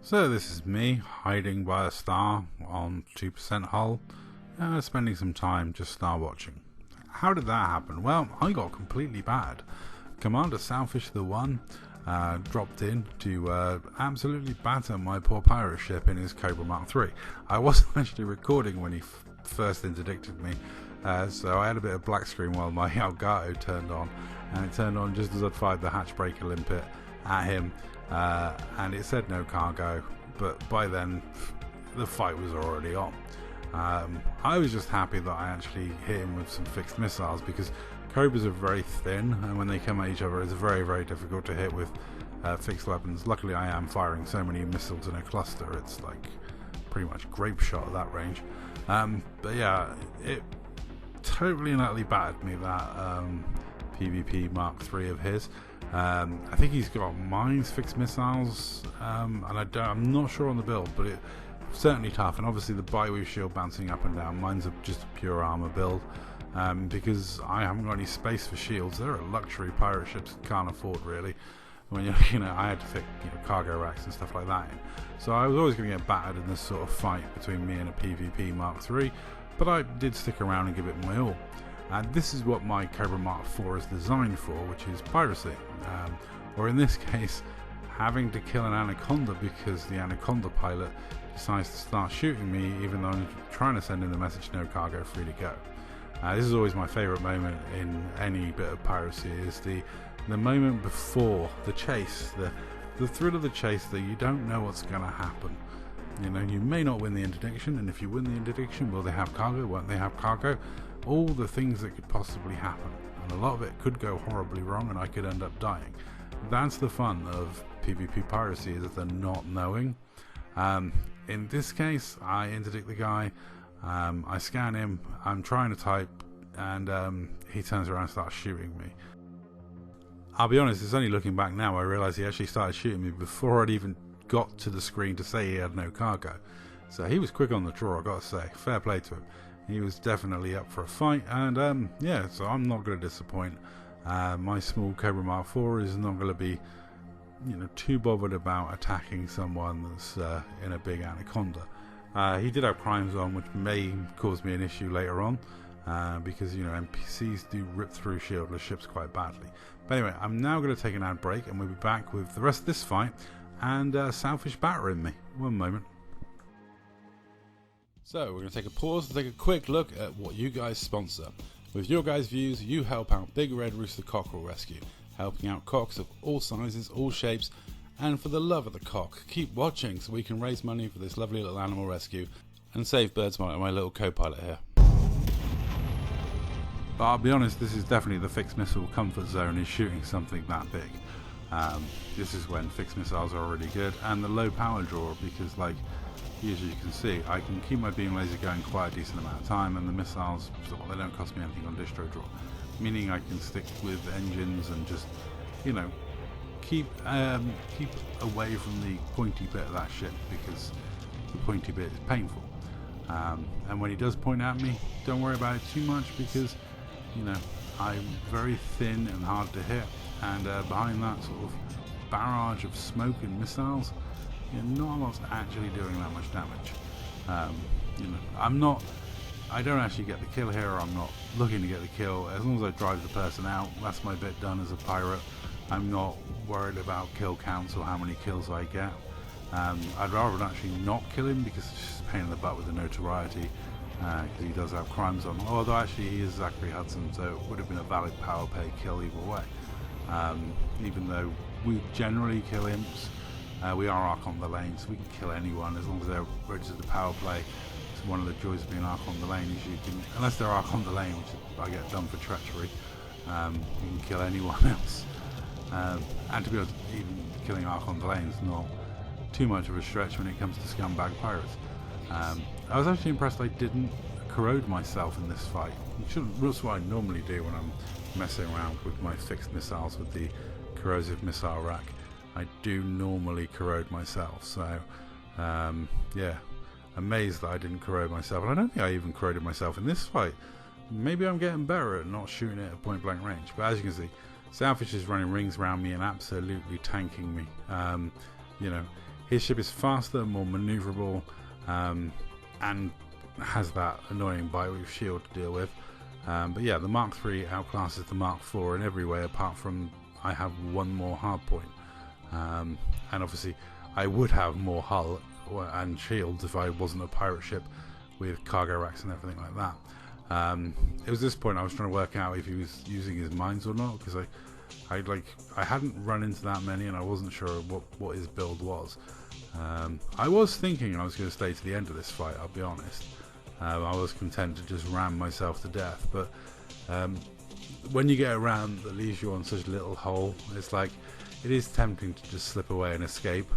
So this is me hiding by a star on 2% hull, spending some time just star watching. How did that happen? Well, I got completely bad. Commander Selfish the One dropped in to absolutely batter my poor pirate ship in his Cobra Mk3. I wasn't actually recording when he first interdicted me, so I had a bit of black screen while my Elgato turned on, and it turned on just as I'd fired the hatch breaker limpet at him, and it said no cargo, but by then the fight was already on. I was just happy that I actually hit him with some fixed missiles, because Cobras are very thin, and when they come at each other it's very, very difficult to hit with fixed weapons. Luckily I am firing so many missiles in a cluster, it's like pretty much grape shot at that range. But yeah, it totally and utterly battered me, that PvP Mark III of his. I think he's got mines, fixed missiles, and I'm not sure on the build, but it's certainly tough. And obviously the bi-weave shield bouncing up and down. Mine's just a pure armor build, because I haven't got any space for shields. They're a luxury pirate ships can't afford, really. When I had to fit cargo racks and stuff like that in. So I was always going to get battered in this sort of fight between me and a PvP Mark III, but I did stick around and give it my all. And this is what my Cobra Mark IV is designed for, which is piracy. Or in this case, having to kill an anaconda because the anaconda pilot decides to start shooting me even though I'm trying to send in the message no cargo, free to go. This is always my favourite moment in any bit of piracy, is the moment before the chase, the thrill of the chase, that you don't know what's going to happen. You may not win the interdiction, and if you win the interdiction, will they have cargo, won't they have cargo? All the things that could possibly happen, and a lot of it could go horribly wrong and I could end up dying. That's the fun of PvP piracy, is the not knowing. In this case, I interdict the guy, I scan him, I'm trying to type, and he turns around and starts shooting me. I'll be honest, it's only looking back now I realise he actually started shooting me before I'd even got to the screen to say he had no cargo. So he was quick on the draw, I've got to say. Fair play to him. He was definitely up for a fight, and yeah, so I'm not going to disappoint. My small Cobra Mark IV is not going to be too bothered about attacking someone that's in a big anaconda. He did have crimes on, which may cause me an issue later on, because NPCs do rip through shieldless ships quite badly. But anyway, I'm now going to take an ad break, and we'll be back with the rest of this fight and Selfish battering me. One moment. So we're going to take a pause to take a quick look at what you guys sponsor. With your guys' views, you help out Big Red Rooster Cockerel Rescue, helping out cocks of all sizes, all shapes, and for the love of the cock, keep watching so we can raise money for this lovely little animal rescue and save birds like my little co-pilot here. But I'll be honest, this is definitely the fixed missile comfort zone, is shooting something that big. This is when fixed missiles are already good, and the low power draw, because as you can see, I can keep my beam laser going quite a decent amount of time, and the missiles, they don't cost me anything on distro draw, meaning I can stick with engines and just, keep away from the pointy bit of that ship, because the pointy bit is painful. And when he does point at me, don't worry about it too much, because I'm very thin and hard to hit, and behind that sort of barrage of smoke and missiles, not a lot's actually doing that much damage. I don't actually get the kill here, I'm not looking to get the kill. As long as I drive the person out, that's my bit done as a pirate. I'm not worried about kill counts or how many kills I get. I'd rather actually not kill him, because it's just a pain in the butt with the notoriety, because he does have crimes on. Although actually he is Zachary Hudson, so it would have been a valid power play kill either way. Even though we generally kill imps, we are Arc on the lane, so we can kill anyone as long as they're registered to power play. It's one of the joys of being Arc on the lane, is you can, unless they're Arc on the lane, which I get done for treachery, you can kill anyone else. And to be honest, even killing Arc on the lane is not too much of a stretch when it comes to scumbag pirates. I was actually impressed I didn't corrode myself in this fight. That's what I normally do when I'm messing around with my fixed missiles with the corrosive missile rack. I do normally corrode myself, so yeah, amazed that I didn't corrode myself, and I don't think I even corroded myself in this fight. Maybe I'm getting better at not shooting it at point blank range, but as you can see, Selfish is running rings around me and absolutely tanking me. His ship is faster, more maneuverable, and has that annoying bite-weave shield to deal with. But yeah, the Mark III outclasses the Mark IV in every way, apart from I have one more hardpoint. And obviously, I would have more hull and shields if I wasn't a pirate ship with cargo racks and everything like that. It was this point I was trying to work out if he was using his mines or not, because I hadn't run into that many and I wasn't sure what his build was. I was thinking I was going to stay to the end of this fight, I'll be honest. I was content to just ram myself to death, but when you get a round that leaves you on such a little hole, it's like, it is tempting to just slip away and escape.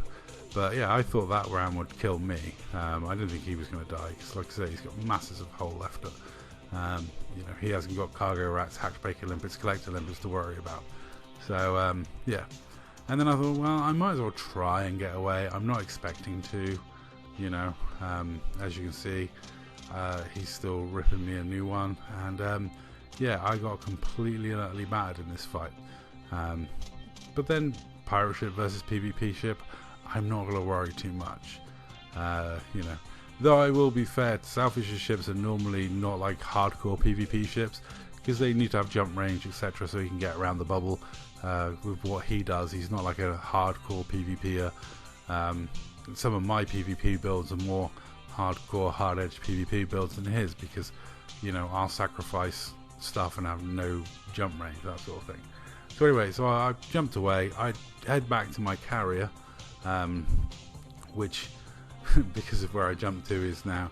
But yeah, I thought that round would kill me. I didn't think he was going to die, because like I say, he's got masses of hull left. You know, he hasn't got cargo racks, hatchbaker limpets, collector limpets to worry about. So yeah, and then I thought, well, I might as well try and get away. I'm not expecting to, you know. As you can see, he's still ripping me a new one, and yeah, I got completely and utterly battered in this fight. But then pirate ship versus PvP ship, I'm not going to worry too much. You know, though I will be fair, Selfish's ships are normally not like hardcore PvP ships, because they need to have jump range, etc., so he can get around the bubble. With what he does, he's not like a hardcore PvPer. Some of my PvP builds are more hardcore, hard-edge PvP builds than his, because, you know, I'll sacrifice stuff and have no jump range, that sort of thing. So anyway, so I jumped away. I head back to my carrier, which, because of where I jumped to, is now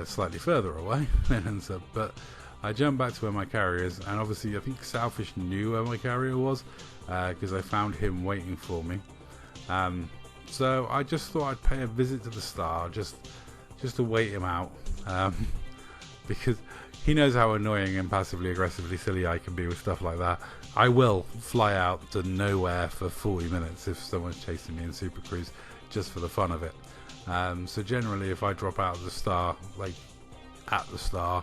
slightly further away. But I jumped back to where my carrier is, and obviously I think Selfish knew where my carrier was, because I found him waiting for me. So I just thought I'd pay a visit to the star, just to wait him out, because he knows how annoying and passively aggressively silly I can be with stuff like that. I will fly out to nowhere for 40 minutes if someone's chasing me in Super Cruise, just for the fun of it. So generally, if I drop out of the star, like at the star,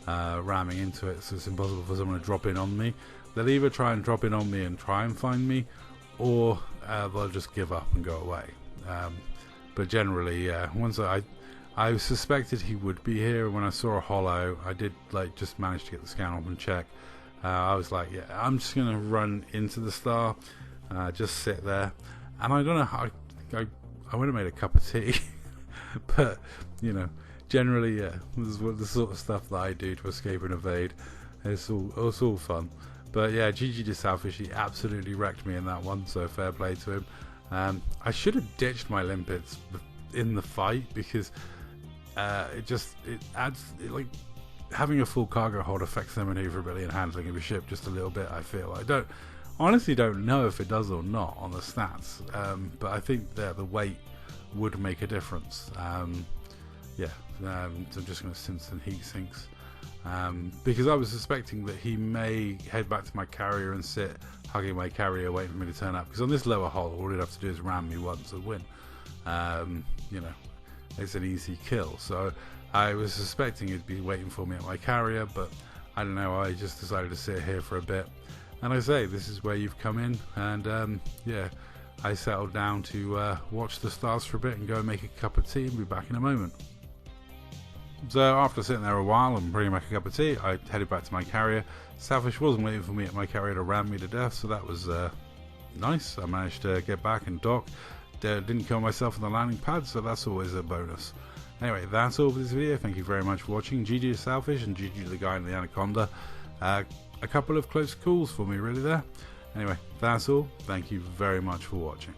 ramming into it, so it's impossible for someone to drop in on me, they'll either try and drop in on me and try and find me, or they'll just give up and go away. But generally, yeah, once I suspected he would be here, and when I saw a hollow, I did just manage to get the scan up and check. I was like, yeah, I'm just gonna run into the star, just sit there, and I don't know how I would have made a cup of tea, but you know, generally, yeah, this is the sort of stuff that I do to escape and evade. It's all fun. But yeah, GG to Selfish, he absolutely wrecked me in that one, so fair play to him. I should have ditched my limpets in the fight, because it adds, like, having a full cargo hold affects the maneuverability and handling of a ship just a little bit, I feel. I honestly don't know if it does or not on the stats, but I think that the weight would make a difference. Yeah, so I'm just going to sim some heat sinks, because I was suspecting that he may head back to my carrier and sit hugging my carrier waiting for me to turn up, because on this lower hull all he'd have to do is ram me once and win. You know, it's an easy kill, so I was suspecting he'd be waiting for me at my carrier, but I don't know, I just decided to sit here for a bit. And I say, this is where you've come in, and yeah, I settled down to watch the stars for a bit and go and make a cup of tea and be back in a moment. So after sitting there a while and bringing back a cup of tea, I headed back to my carrier. Selfish wasn't waiting for me at my carrier to ram me to death, so that was nice. I managed to get back and dock. Didn't kill myself on the landing pad, so that's always a bonus. Anyway, that's all for this video. Thank you very much for watching. GG to Selfish, and GG to the guy in the Anaconda. A couple of close calls for me really there. Anyway, that's all. Thank you very much for watching.